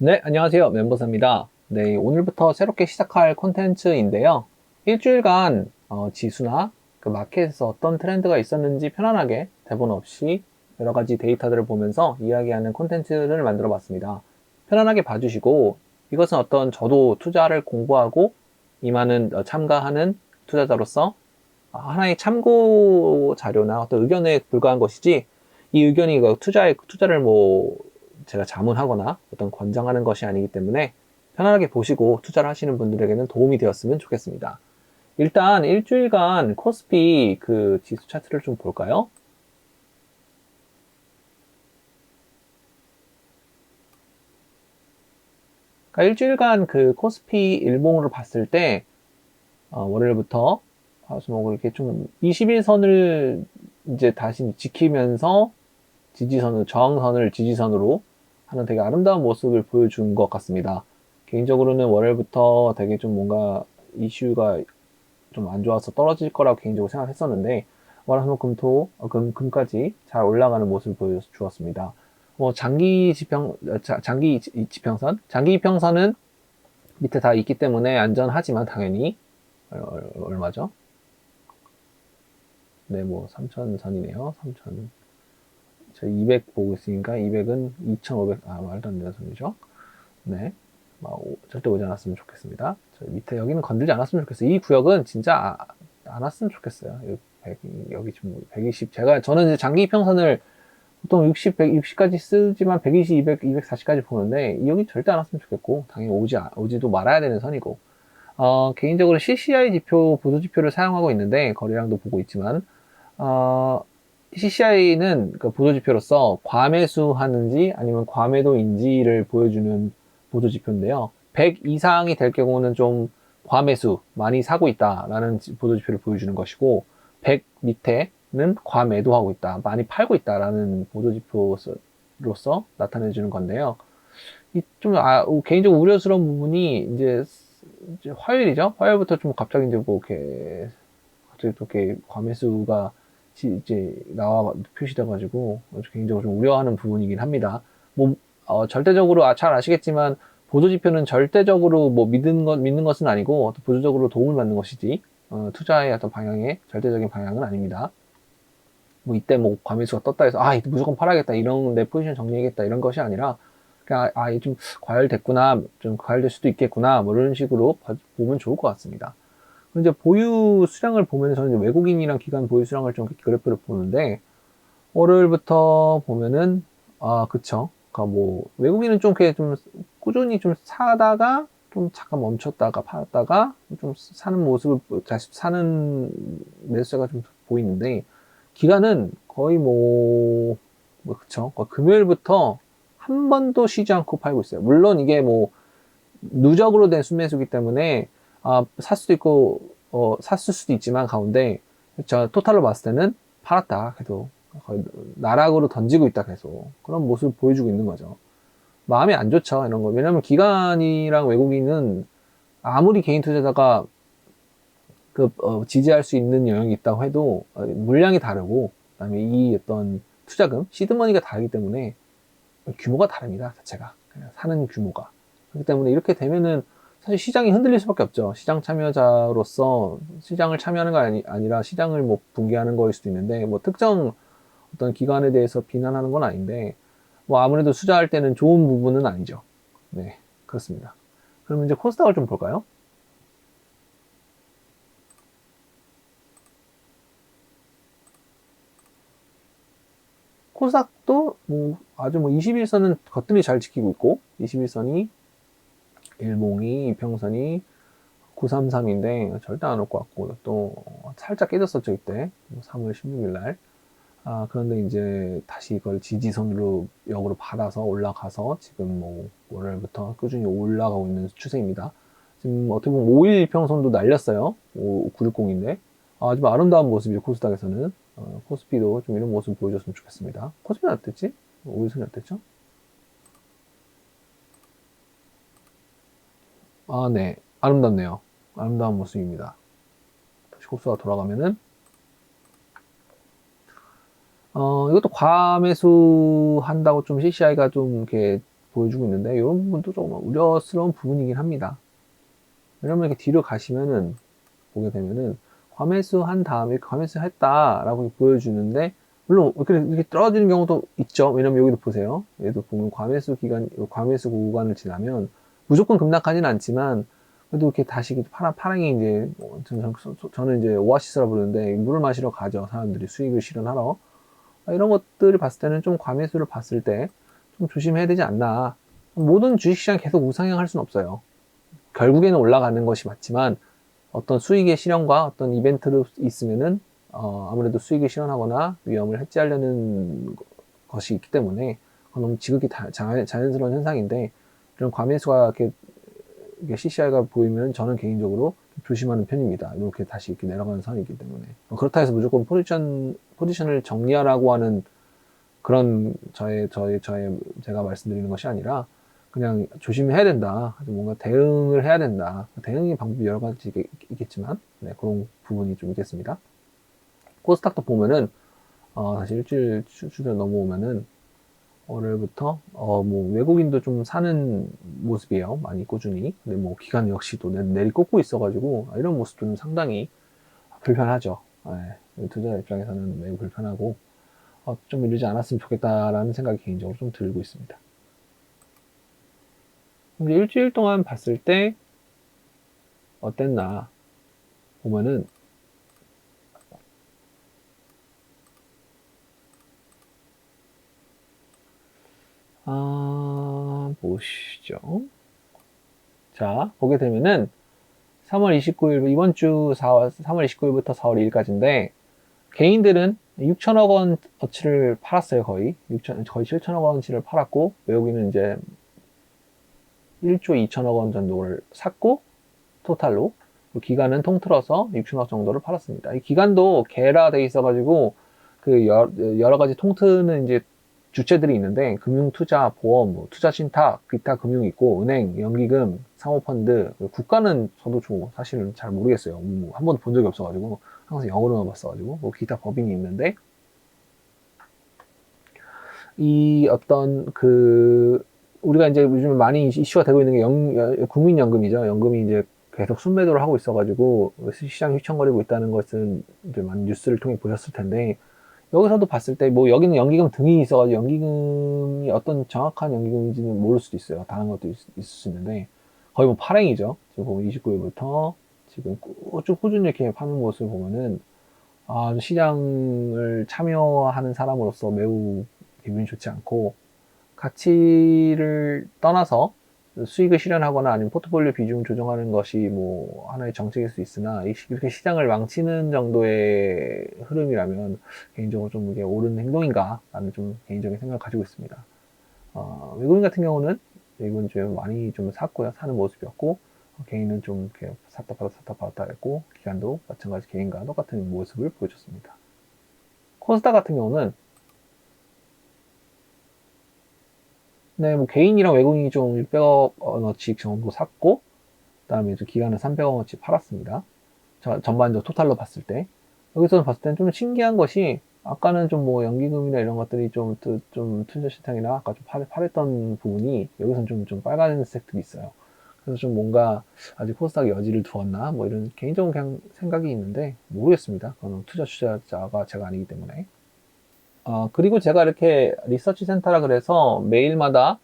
네, 안녕하세요. 멤버서입니다. 네, 오늘부터 새롭게 시작할 콘텐츠인데요. 일주일간 지수나 그 마켓에서 어떤 트렌드가 있었는지 편안하게 대본 없이 여러 가지 데이터들을 보면서 이야기하는 콘텐츠를 만들어 봤습니다. 편안하게 봐주시고 이것은 어떤 저도 투자를 공부하고 임하는 참가하는 투자자로서 하나의 참고 자료나 어떤 의견에 불과한 것이지 이 의견이 투자를 뭐 제가 자문하거나 어떤 권장하는 것이 아니기 때문에 편안하게 보시고 투자를 하시는 분들에게는 도움이 되었으면 좋겠습니다. 일단 일주일간 코스피 그 지수 차트를 좀 볼까요? 그러니까 일주일간 그 코스피 일봉으로 봤을 때 월요일부터 화수목을 이렇게 좀 21선을 이제 다시 지키면서 지지선을 저항선을 지지선으로 하는 되게 아름다운 모습을 보여준 것 같습니다. 개인적으로는 월요일부터 되게 좀 뭔가 이슈가 좀 안 좋아서 떨어질 거라고 개인적으로 생각했었는데 월화수목금토 금까지 잘 올라가는 모습을 보여주었습니다. 뭐 장기 지평선은 밑에 다 있기 때문에 안전하지만 당연히 얼마죠? 네, 뭐 3,000선이네요. 3,000. 저 200 보고 있으니까 200은 2,500, 말도 안 되는 소리죠. 네. 절대 오지 않았으면 좋겠습니다. 저 밑에 여기는 건들지 않았으면 좋겠어요. 이 구역은 진짜 안 왔으면 좋겠어요. 여기 좀 120, 저는 이제 장기 이평선을 보통 60, 160까지 쓰지만 120, 200, 240까지 보는데 여기 절대 안 왔으면 좋겠고 당연히 오지도 말아야 되는 선이고 개인적으로 CCI 지표, 보조지표를 사용하고 있는데 거래량도 보고 있지만 CCI는 그 보조지표로서 과매수하는지 아니면 과매도인지를 보여주는 보조지표인데요. 100 이상이 될 경우는 좀 과매수, 많이 사고 있다라는 보조지표를 보여주는 것이고 100 밑에는 과매도하고 있다, 많이 팔고 있다라는 보조지표로서 나타내주는 건데요. 개인적으로 우려스러운 부분이 이제 화요일이죠. 화요일부터 좀 갑자기 이제 뭐 이렇게 갑자기 또 이렇게 과매수가 이제 나와 표시돼가지고 개인적으로 좀 우려하는 부분이긴 합니다. 뭐 절대적으로 잘 아시겠지만 보조지표는 절대적으로 뭐 믿는 것은 아니고 보조적으로 도움을 받는 것이지 투자의 어떤 방향에 절대적인 방향은 아닙니다. 뭐 이때 뭐 과매수가 떴다 해서 이때 무조건 팔아야겠다 이런 내 포지션 정리하겠다 이런 것이 아니라 그냥 좀 과열됐구나, 좀 과열될 수도 있겠구나 뭐 이런 식으로 보면 좋을 것 같습니다. 이제 보유 수량을 보면 저는 이제 외국인이랑 기관 보유 수량을 좀 그래프를 보는데 월요일부터 보면은 그쵸. 그러니까 뭐 외국인은 좀 이렇게 좀 꾸준히 좀 사다가 좀 잠깐 멈췄다가 팔았다가 좀 사는 모습을 다시 사는 매수세가 좀 보이는데 기관은 거의 그쵸. 금요일부터 한 번도 쉬지 않고 팔고 있어요. 물론 이게 뭐 누적으로 된 순매수기 때문에 살 수도 있고 샀을 수도 있지만 가운데 저 토탈로 봤을 때는 팔았다 계속 거의 나락으로 던지고 있다 계속 그런 모습을 보여주고 있는 거죠. 마음이 안 좋죠 이런 거. 왜냐면 기관이랑 외국인은 아무리 개인 투자자가 지지할 수 있는 영역이 있다고 해도 물량이 다르고 그다음에 이 어떤 투자금 시드머니가 다르기 때문에 규모가 다릅니다 자체가 사는 규모가. 그렇기 때문에 이렇게 되면은 사실 시장이 흔들릴 수밖에 없죠. 시장 참여자로서 시장을 참여하는 거 아니라 시장을 뭐 붕괴하는 거일 수도 있는데 뭐 특정 어떤 기관에 대해서 비난하는 건 아닌데 뭐 아무래도 투자할 때는 좋은 부분은 아니죠. 네, 그렇습니다. 그럼 이제 코스닥을 좀 볼까요? 코스닥도 뭐 아주 뭐 21선은 거뜬히 잘 지키고 있고 21선이 일봉이 이평선이 933인데 절대 안 올 것 같고 또 살짝 깨졌었죠 이때 3월 16일 날. 그런데 이제 다시 이걸 지지선으로 역으로 받아서 올라가서 지금 뭐 월요일부터 꾸준히 올라가고 있는 추세입니다. 지금 어떻게 보면 5일 이평선도 날렸어요. 960인데 아주 아름다운 모습이죠 코스닥에서는. 코스피도 좀 이런 모습 보여줬으면 좋겠습니다. 코스피는 어땠지? 5일선이 어땠죠? 네, 아름답네요. 아름다운 모습입니다. 다시 코스가 돌아가면은 이것도 과매수 한다고 좀 CCI가 좀 이렇게 보여주고 있는데 이런 부분도 조금 우려스러운 부분이긴 합니다. 왜냐면 이렇게 뒤로 가시면은 보게 되면은 과매수 한 다음에 과매수 했다라고 보여주는데 물론 이렇게 떨어지는 경우도 있죠. 왜냐면 여기도 보세요. 얘도 보면 과매수 구간을 지나면 무조건 급락하지는 않지만 그래도 이렇게 다시 파랑이 이제 저는 이제 오아시스라 부르는데 물을 마시러 가죠. 사람들이 수익을 실현하러. 이런 것들을 봤을 때는 좀 과매수를 봤을 때 좀 조심해야 되지 않나. 모든 주식시장 계속 우상향할 수는 없어요. 결국에는 올라가는 것이 맞지만 어떤 수익의 실현과 어떤 이벤트로 있으면은 아무래도 수익을 실현하거나 위험을 해지하려는 것이 있기 때문에 너무 지극히 자연스러운 현상인데 이런 과매수가 이렇게 CCI가 보이면 저는 개인적으로 조심하는 편입니다. 이렇게 다시 이렇게 내려가는 선이기 때문에 그렇다 해서 무조건 포지션을 정리하라고 하는 그런 제가 말씀드리는 것이 아니라 그냥 조심해야 된다. 뭔가 대응을 해야 된다. 대응의 방법이 여러 가지 있겠지만, 네, 그런 부분이 좀 있겠습니다. 코스닥도 보면은, 다시 일주일 추세를 넘어오면은, 월요일부터, 뭐, 외국인도 좀 사는 모습이에요. 많이 꾸준히. 근데 뭐, 기관 역시도 내리꽂고 있어가지고, 이런 모습도 좀 상당히 불편하죠. 네, 투자 입장에서는 매우 불편하고, 좀 이러지 않았으면 좋겠다라는 생각이 개인적으로 좀 들고 있습니다. 근데 일주일 동안 봤을 때 어땠나 보면은 보시죠. 자, 보게 되면은 3월 29일 이번 주 3월 29일부터 4월 2일까지인데 개인들은 6천억 원어치를 팔았어요. 거의 7천억 원어치를 팔았고 외국인은 이제 1조 2천억 원 정도를 샀고 토탈로 기간은 통틀어서 6천억 정도를 팔았습니다. 이 기간도 개라돼 있어가지고 그 여러 가지 통틀은 이제 주체들이 있는데 금융, 투자, 보험, 뭐 투자 신탁, 기타 금융이 있고 은행, 연기금, 사모펀드, 국가는 저도 사실은 잘 모르겠어요. 한 번도 본 적이 없어가지고 항상 영어로만 봤어가지고 뭐 기타 법인이 있는데 이 어떤 우리가 이제 요즘 많이 이슈가 되고 있는 게 국민연금이죠. 연금이 이제 계속 순매도를 하고 있어가지고 시장 휘청거리고 있다는 것은 이제 많은 뉴스를 통해 보셨을 텐데 여기서도 봤을 때 뭐 여기는 연기금 등이 있어가지고 연기금이 어떤 정확한 연기금인지는 모를 수도 있어요. 다른 것도 있을 수 있는데 거의 뭐 파랭이죠. 지금 보면 29일부터 지금 꾸준히 이렇게 파는 모습을 보면은 시장을 참여하는 사람으로서 매우 기분이 좋지 않고 가치를 떠나서 수익을 실현하거나 아니면 포트폴리오 비중을 조정하는 것이 뭐 하나의 정책일 수 있으나 이렇게 시장을 망치는 정도의 흐름이라면 개인적으로 좀 이게 옳은 행동인가 라는 좀 개인적인 생각을 가지고 있습니다. 외국인 같은 경우는 이번 주에 많이 좀 샀고요. 사는 모습이었고 개인은 좀 이렇게 샀다 팔았다 했고 기간도 마찬가지 개인과 똑같은 모습을 보여줬습니다. 코스닥 같은 경우는 네, 뭐 개인이랑 외국인이 좀 600억 원어치 정도 샀고 그다음에 이제 기간은 300억 원어치 팔았습니다. 전반적으로 토탈로 봤을 때 여기서 봤을 때는 좀 신기한 것이 아까는 좀 뭐 연기금이나 이런 것들이 좀 투자 실탕이나 아까 좀 팔았던 부분이 여기서는 좀 빨간색들이 있어요. 그래서 좀 뭔가 아직 코스닥이 여지를 두었나 뭐 이런 개인적인 그냥 생각이 있는데 모르겠습니다. 그거는 투자자가 제가 아니기 때문에. 그리고 제가 이렇게 리서치 센터라 그래서 매일마다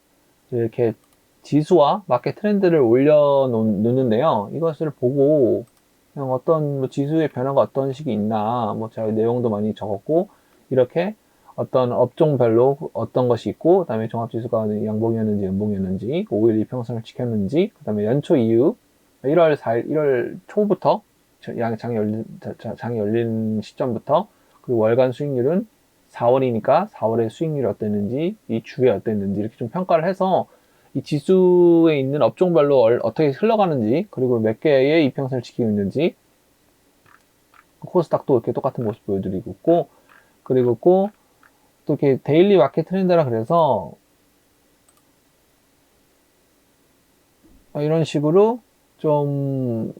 이렇게 지수와 마켓 트렌드를 올려놓는데요. 이것을 보고 그냥 어떤 뭐 지수의 변화가 어떤 식이 있나 뭐 제가 내용도 많이 적었고 이렇게 어떤 업종별로 어떤 것이 있고 그다음에 종합지수가 양봉이었는지 연봉이었는지 5일 이평선을 지켰는지 그다음에 연초 이후 1월 4일 1월 초부터 장이 열린 시점부터 그리고 월간 수익률은 4월이니까 4월의 수익률이 어땠는지 이 주에 어땠는지 이렇게 좀 평가를 해서 이 지수에 있는 업종별로 어떻게 흘러가는지 그리고 몇 개의 이평선을 지키고 있는지 코스닥도 이렇게 똑같은 모습 보여드리고 있고 그리고 또 이렇게 데일리 마켓 트렌드라 그래서 이런 식으로 좀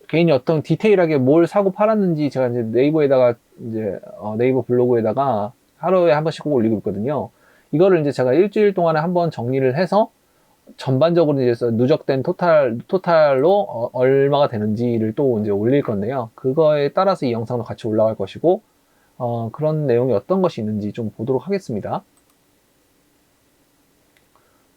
개인이 어떤 디테일하게 뭘 사고 팔았는지 제가 이제 네이버에다가 이제 네이버 블로그에다가 하루에 한 번씩 꼭 올리고 있거든요. 이거를 이제 제가 일주일 동안에 한번 정리를 해서 전반적으로 이제 누적된 토탈로 얼마가 되는지를 또 이제 올릴 건데요. 그거에 따라서 이 영상도 같이 올라갈 것이고, 그런 내용이 어떤 것이 있는지 좀 보도록 하겠습니다.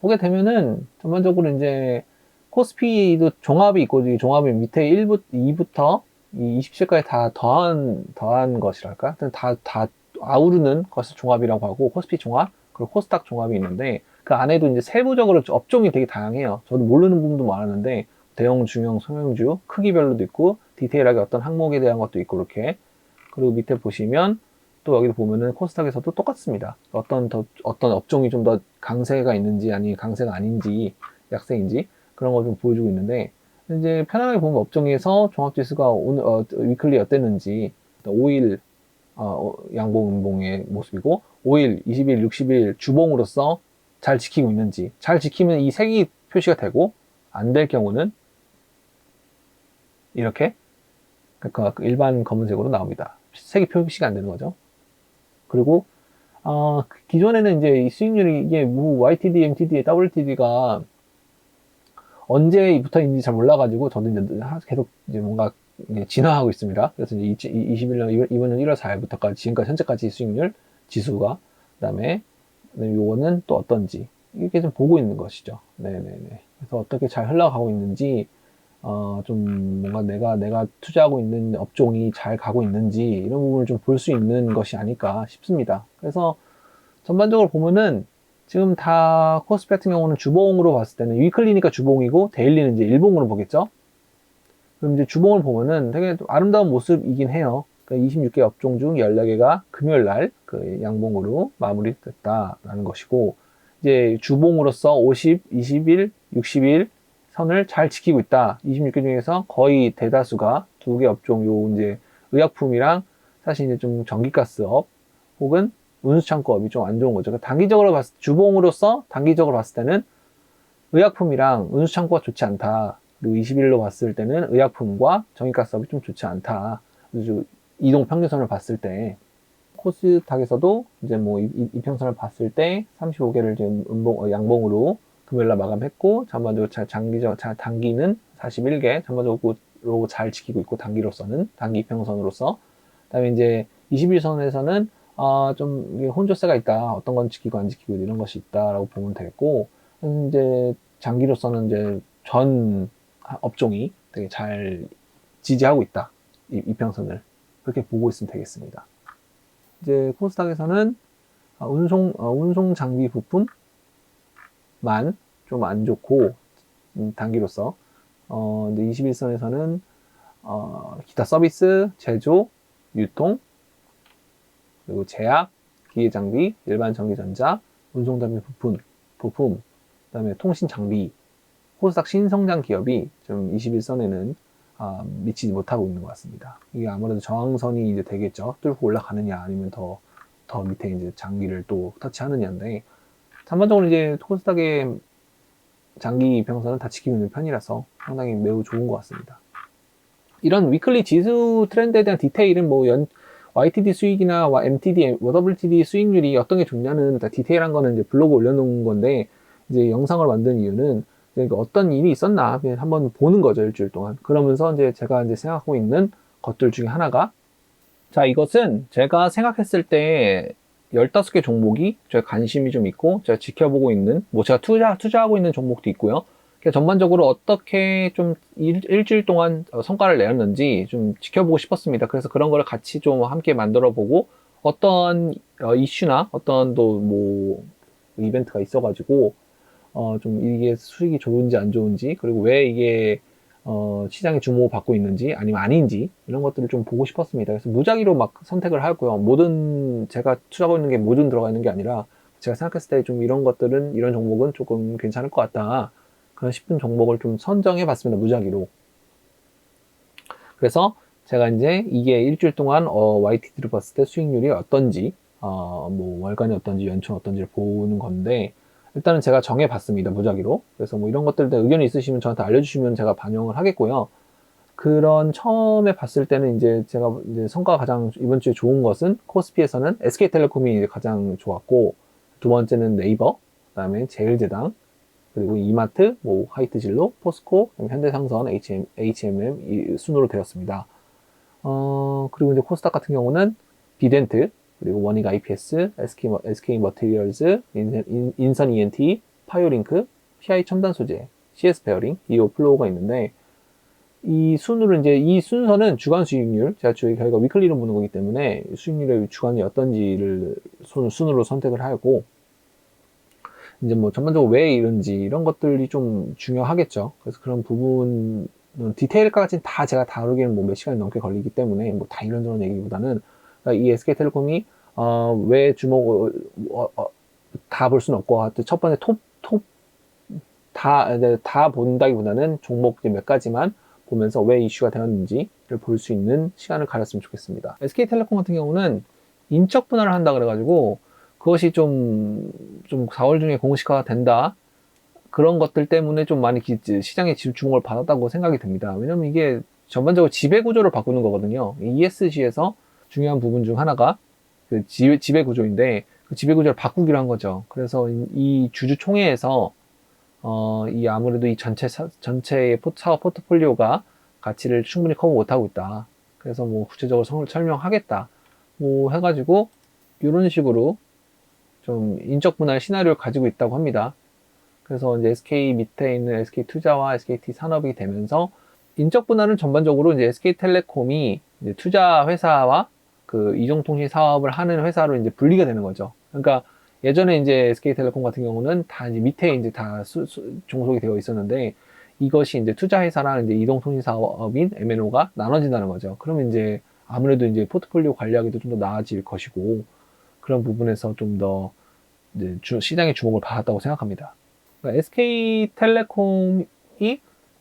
보게 되면은 전반적으로 이제 코스피도 종합이 있고, 이 종합이 밑에 2부터 이 27까지 다 더한 것이랄까? 다 아우르는 것을 종합이라고 하고, 코스피 종합, 그리고 코스닥 종합이 있는데, 그 안에도 이제 세부적으로 업종이 되게 다양해요. 저도 모르는 부분도 많았는데, 대형, 중형, 소형주, 크기별로도 있고, 디테일하게 어떤 항목에 대한 것도 있고, 이렇게. 그리고 밑에 보시면, 또 여기도 보면은 코스닥에서도 똑같습니다. 어떤 업종이 좀 더 강세가 있는지, 아니면 강세가 아닌지, 약세인지, 그런 걸 좀 보여주고 있는데, 이제 편안하게 보면 업종에서 종합지수가 오늘, 위클리 어땠는지, 5일, 양봉, 음봉의 모습이고, 5일, 20일, 60일 주봉으로서 잘 지키고 있는지, 잘 지키면 이 색이 표시가 되고, 안 될 경우는 이렇게, 그러니까 일반 검은색으로 나옵니다. 색이 표시가 안 되는 거죠. 그리고, 기존에는 이제 이 수익률이 이게 YTD, MTD, WTD가 언제부터인지 잘 몰라가지고, 저도 이제 계속 이제 뭔가 진화하고 있습니다. 그래서 이제 21년, 이번 년 1월 4일부터까지, 지금까지, 현재까지 수익률 지수가, 그 다음에 요거는 또 어떤지, 이렇게 좀 보고 있는 것이죠. 네네네. 그래서 어떻게 잘 흘러가고 있는지, 좀 뭔가 내가 투자하고 있는 업종이 잘 가고 있는지, 이런 부분을 좀 볼 수 있는 것이 아닐까 싶습니다. 그래서 전반적으로 보면은, 지금 다 코스피 같은 경우는 주봉으로 봤을 때는 위클리니까 주봉이고 데일리는 이제 일봉으로 보겠죠. 그럼 이제 주봉을 보면은 되게 아름다운 모습이긴 해요. 그러니까 26개 업종 중 14개가 금요일 날 그 양봉으로 마무리됐다라는 것이고, 이제 주봉으로서 50, 20일, 60일 선을 잘 지키고 있다. 26개 중에서 거의 대다수가 2개 업종, 요 이제 의약품이랑 사실 이제 좀 전기가스업 혹은 운수창고업이 좀 안 좋은 거죠. 그러니까 단기적으로 주봉으로서 단기적으로 봤을 때는 의약품이랑 운수창고가 좋지 않다. 그리고 20일로 봤을 때는 의약품과 전기가스업이 좀 좋지 않다. 그래서 이동 평균선을 봤을 때 코스닥에서도 이제 뭐 이평선을 봤을 때 35개를 지금 양봉으로 금요일날 마감했고, 전반적으로 단기는 41개 전반적으로 잘 지키고 있고, 단기 이평선으로서. 그다음에 이제 21선에서는 좀 혼조세가 있다. 어떤 건 지키고 안 지키고 이런 것이 있다라고 보면 되겠고, 이제 장기로서는 이제 전 업종이 되게 잘 지지하고 있다. 이평선을 그렇게 보고 있으면 되겠습니다. 이제 코스닥에서는 운송 장비 부품만 좀 안 좋고, 단기로서 이제 21선에서는 기타 서비스, 제조, 유통, 그리고 제약, 기계장비, 일반 전기전자, 운송장비 부품, 그다음에 통신 장비, 코스닥 신성장 기업이 좀 21선에는 미치지 못하고 있는 것 같습니다. 이게 아무래도 저항선이 이제 되겠죠. 뚫고 올라가느냐, 아니면 더 밑에 이제 장기를 또 터치하느냐인데, 전반적으로 이제 코스닥의 장기 이평선은 다 지키고 있는 편이라서 상당히 매우 좋은 것 같습니다. 이런 위클리 지수 트렌드에 대한 디테일은 뭐 YTD 수익이나 MTD, WTD 수익률이 어떤 게 좋냐는 디테일한 거는 이제 블로그 올려놓은 건데, 이제 영상을 만든 이유는 어떤 일이 있었나 한번 보는 거죠, 일주일 동안. 그러면서 이제 제가 이제 생각하고 있는 것들 중에 하나가, 자, 이것은 제가 생각했을 때 15개 종목이 제가 관심이 좀 있고, 제가 지켜보고 있는, 뭐 제가 투자하고 있는 종목도 있고요. 전반적으로 어떻게 좀 일주일 동안 성과를 내었는지 좀 지켜보고 싶었습니다. 그래서 그런 거를 같이 좀 함께 만들어 보고, 어떤 이슈나 어떤 또 뭐 이벤트가 있어가지고, 좀 이게 수익이 좋은지 안 좋은지, 그리고 왜 이게 시장에 주목받고 있는지 아니면 아닌지, 이런 것들을 좀 보고 싶었습니다. 그래서 무작위로 막 선택을 하고요. 제가 투자하고 있는 게 모든 들어가 있는 게 아니라, 제가 생각했을 때 좀 이런 종목은 조금 괜찮을 것 같다, 그런 싶은 종목을 좀 선정해 봤습니다. 무작위로. 그래서 제가 이제 이게 일주일 동안 YTD로 봤을 때 수익률이 어떤지, 뭐 월간이 어떤지, 연초는 어떤지를 보는 건데, 일단은 제가 정해 봤습니다. 무작위로. 그래서 뭐 이런 것들에 대한 의견이 있으시면 저한테 알려주시면 제가 반영을 하겠고요. 그런 처음에 봤을 때는 이제 제가 이제 성과가 가장 이번 주에 좋은 것은, 코스피에서는 SK텔레콤이 이제 가장 좋았고, 두 번째는 네이버, 그다음에 제일제당, 그리고 이마트, 뭐 화이트진로, 포스코, 현대상선, H&M 이 순으로 되었습니다. 그리고 이제 코스닥 같은 경우는 비덴트, 그리고 원익 IPS, SK 머티리얼즈, 인선 ENT, 파이오링크, PI 첨단 소재, CS 베어링, 이오 플로우가 있는데, 이 순으로 이제 이 순서는 주간 수익률, 제가 저희가 위클리로 보는 거기 때문에 수익률의 주간이 어떤지를 순으로 선택을 하고, 이제 뭐 전반적으로 왜 이런지 이런 것들이 좀 중요하겠죠. 그래서 그런 부분 디테일까지는 다 제가 다루기는 뭐 몇 시간이 넘게 걸리기 때문에 뭐 다 이런저런 얘기보다는 이 SK텔레콤이 왜 주목을 다 볼 수는 없고 첫 번째 다 본다기보다는 종목 몇 가지만 보면서 왜 이슈가 되었는지를 볼 수 있는 시간을 가졌으면 좋겠습니다. SK텔레콤 같은 경우는 인적 분할을 한다 그래가지고 그것이 좀 4월 중에 공식화가 된다. 그런 것들 때문에 좀 많이 시장의 주목을 받았다고 생각이 듭니다. 왜냐면 이게 전반적으로 지배 구조를 바꾸는 거거든요. ESG에서 중요한 부분 중 하나가 그 지배 구조인데 그 지배 구조를 바꾸기로 한 거죠. 그래서 이 주주총회에서 이 아무래도 이 전체의 사업 포트폴리오가 가치를 충분히 커버 못하고 있다. 그래서 뭐 구체적으로 설명하겠다. 뭐 해가지고 이런 식으로 좀 인적 분할 시나리오를 가지고 있다고 합니다. 그래서 이제 SK 밑에 있는 SK투자와 SKT 산업이 되면서 인적 분할은 전반적으로 이제 SK텔레콤이 이제 투자 회사와 그 이동통신 사업을 하는 회사로 이제 분리가 되는 거죠. 그러니까 예전에 이제 SK텔레콤 같은 경우는 다 이제 밑에 이제 다 종속이 되어 있었는데 이것이 이제 투자 회사랑 이제 이동통신 사업인 MNO가 나눠진다는 거죠. 그러면 이제 아무래도 이제 포트폴리오 관리하기도 좀 더 나아질 것이고 그런 부분에서 좀 더 시장의 주목을 받았다고 생각합니다. 그러니까 SK텔레콤이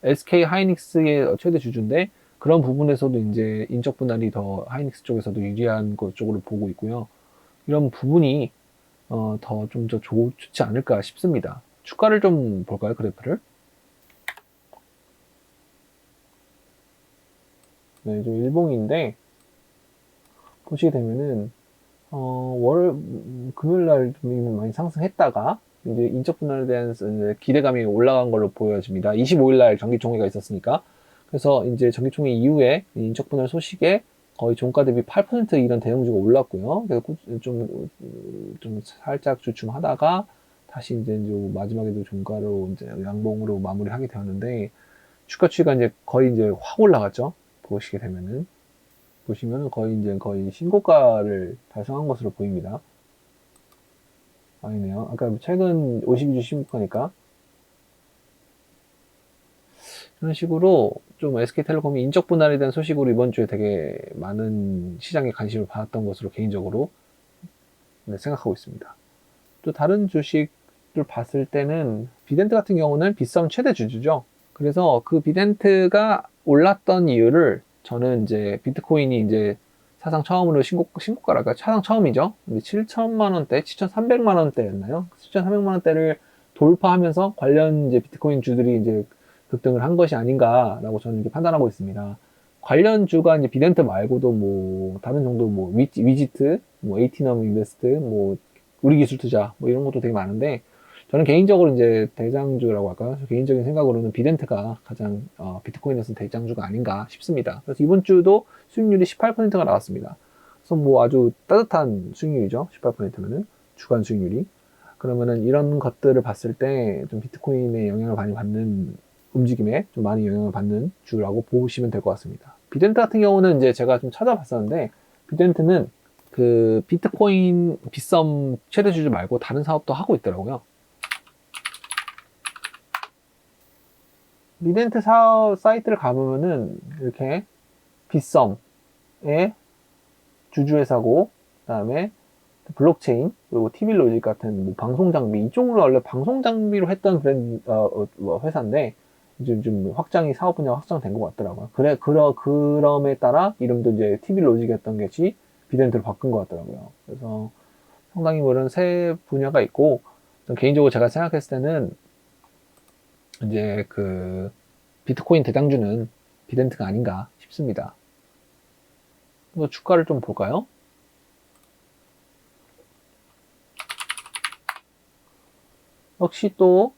SK 하이닉스의 최대 주주인데 그런 부분에서도 이제 인적 분할이 더 하이닉스 쪽에서도 유리한 것 쪽으로 보고 있고요. 이런 부분이 더 좀 더 좋지 않을까 싶습니다. 주가를 좀 볼까요, 그래프를? 네, 좀 일봉인데 보시게 되면은 금요일 날 좀 많이 상승했다가 이제 인적 분할에 대한 기대감이 올라간 걸로 보여집니다. 25일 날 정기총회가 있었으니까. 그래서 이제 정기총회 이후에 인적 분할 소식에 거의 종가 대비 8% 이런 대형주가 올랐고요. 그래서 좀 살짝 주춤하다가 다시 이제 마지막에도 종가로 이제 양봉으로 마무리하게 되었는데 주가 추이가 이제 거의 이제 확 올라갔죠. 보시게 되면은. 보시면은 거의 신고가를 달성한 것으로 보입니다. 아니네요. 아까 최근 52주 신고가니까. 이런 식으로 좀 SK텔레콤이 인적 분할에 대한 소식으로 이번 주에 되게 많은 시장에 관심을 받았던 것으로 개인적으로 생각하고 있습니다. 또 다른 주식을 봤을 때는 비덴트 같은 경우는 빗썸 최대 주주죠. 그래서 그 비덴트가 올랐던 이유를 저는 이제 비트코인이 이제 사상 처음으로 신고가랄까 사상 처음이죠. 7천만 원대, 7,300만 원대였나요? 7,300만 원대를 돌파하면서 관련 이제 비트코인 주들이 이제 급등을 한 것이 아닌가라고 저는 이렇게 판단하고 있습니다. 관련주가 이제 비덴트 말고도 뭐 다른 정도 뭐 위지트, 뭐 에이티넘 인베스트, 뭐 우리 기술 투자 뭐 이런 것도 되게 많은데 저는 개인적으로 이제 대장주라고 할까요? 개인적인 생각으로는 비덴트가 가장 비트코인에서 대장주가 아닌가 싶습니다. 그래서 이번 주도 수익률이 18%가 나왔습니다. 그래서 뭐 아주 따뜻한 수익률이죠. 18%면은 주간 수익률이. 그러면은 이런 것들을 봤을 때 좀 비트코인의 영향을 많이 받는 움직임에 좀 많이 영향을 받는 주라고 보시면 될 것 같습니다. 비덴트 같은 경우는 이제 제가 좀 찾아봤었는데 비덴트는 그 비트코인 빗썸 최대 주주 말고 다른 사업도 하고 있더라고요. 비덴트 사업 사이트를 가보면은 이렇게 빗썸의 주주회사고 그다음에 블록체인 그리고 TV 로직 같은 뭐 방송 장비 이쪽으로 원래 방송 장비로 했던 회사인데 이제 좀 확장이 사업 분야 확장된 것 같더라고요. 그럼에 따라 이름도 이제 TV 로직이었던 것이 비덴트로 바꾼 것 같더라고요. 그래서 상당히 뭐 이런 새 분야가 있고 개인적으로 제가 생각했을 때는 이제 그 비트코인 대장주는 비덴트가 아닌가 싶습니다. 뭐 주가를 좀 볼까요? 역시 또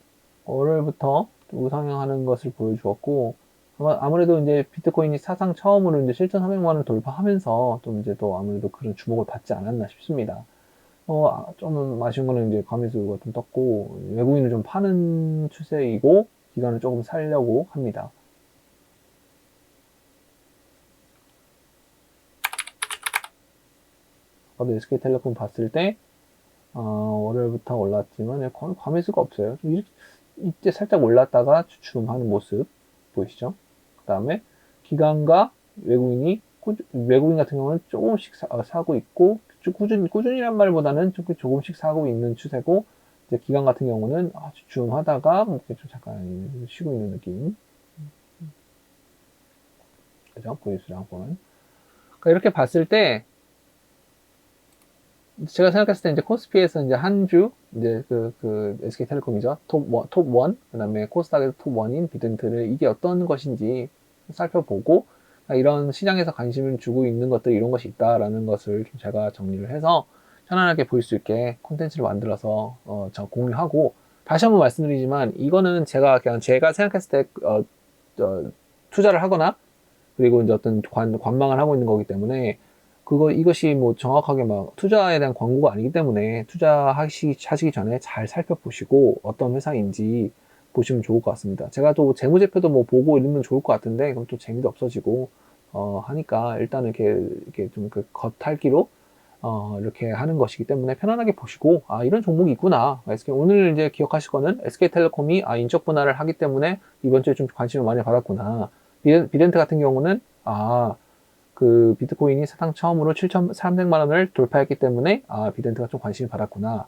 월요일부터 우상향하는 것을 보여주었고, 아무래도 이제 비트코인이 사상 처음으로 이제 실전 300만 원을 돌파하면서 좀 이제 또 아무래도 그런 주목을 받지 않았나 싶습니다. 좀 아쉬운 거는 이제 과매수가 좀 떴고, 외국인을 좀 파는 추세이고, 기간을 조금 살려고 합니다. 저도 SK텔레콤 봤을 때, 월요일부터 올랐지만, 과매수가 없어요. 좀 이때 살짝 올랐다가 주춤하는 모습 보이시죠? 그 다음에 기관과 외국인 같은 경우는 조금씩 사고 있고, 꾸준히란 말보다는 조금씩 사고 있는 추세고, 이제 기관 같은 경우는 주춤하다가 좀 잠깐 쉬고 있는 느낌. 그죠? 보이시죠? 보면. 그러니까 이렇게 봤을 때, 제가 생각했을 때 이제 코스피에서 이제 한 주 이제 SK텔레콤이죠. 톱 원, 그다음에 코스닥에서 톱 원인 비덴트를 이게 어떤 것인지 살펴보고 이런 시장에서 관심을 주고 있는 것들 이런 것이 있다라는 것을 좀 제가 정리를 해서 편안하게 볼 수 있게 콘텐츠를 만들어서 저 공유하고 다시 한번 말씀드리지만 이거는 제가 그냥 제가 생각했을 때 투자를 하거나 그리고 이제 어떤 관망을 하고 있는 거기 때문에 이것이 뭐 정확하게 막 투자에 대한 광고가 아니기 때문에 하시기 전에 잘 살펴보시고 어떤 회사인지 보시면 좋을 것 같습니다. 제가 또 재무제표도 뭐 보고 이러면 좋을 것 같은데 그럼 또 재미도 없어지고 하니까 일단은 이렇게 좀 그 겉핥기로 이렇게 하는 것이기 때문에 편안하게 보시고 이런 종목이 있구나. 오늘 이제 기억하실 거는 SK텔레콤이 인적 분할을 하기 때문에 이번 주에 좀 관심을 많이 받았구나. 비덴트 같은 경우는 그 비트코인이 사상 처음으로 7,300만 원을 돌파했기 때문에 비덴트가 좀 관심을 받았구나.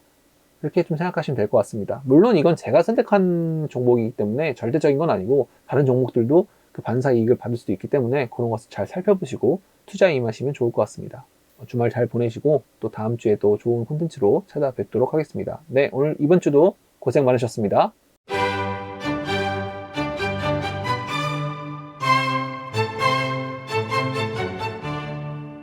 이렇게 좀 생각하시면 될 것 같습니다. 물론 이건 제가 선택한 종목이기 때문에 절대적인 건 아니고 다른 종목들도 그 반사 이익을 받을 수도 있기 때문에 그런 것을 잘 살펴보시고 투자에 임하시면 좋을 것 같습니다. 주말 잘 보내시고 또 다음 주에 또 좋은 콘텐츠로 찾아뵙도록 하겠습니다. 네, 오늘 이번 주도 고생 많으셨습니다.